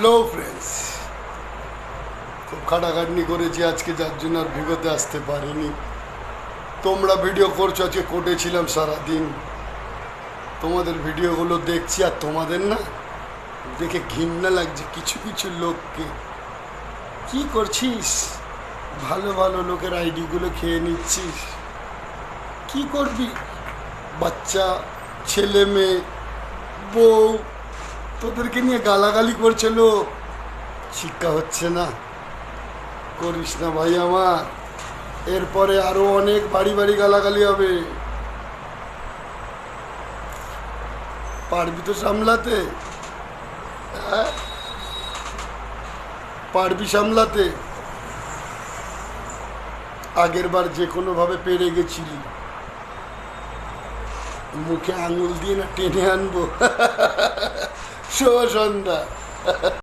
Hello friends, খুব খাটাখাটনি করেছি আজকে, যার জন্য আর ভিডিওতে আসতে পারিনি। তোমরা ভিডিও করছো, আজকে কোর্টে ছিলাম সারাদিন, তোমাদের ভিডিওগুলো দেখছি আর তোমাদের না দেখে ঘৃণা লাগছে। কিছু কিছু লোককে কি করছিস, ভালো ভালো লোকের আইডিগুলো খেয়ে নিচ্ছিস, কি করবি? বাচ্চা, ছেলে মেয়ে, বউ, তোদেরকে নিয়ে গালাগালি করছে লোক। শিক্ষা হচ্ছে না, করিস না ভাই আমার। এরপরে আরো অনেক বাড়ি বাড়ি গালাগালি হবে, পারবি তো সামলাতে? হ্যাঁ, পারবি সামলাতে? আগের বার যে কোনোভাবে পেরে গেছিলি, মুখে আঙুল দিয়ে না টেনে আনবো। শুভ সন্ধ্যা।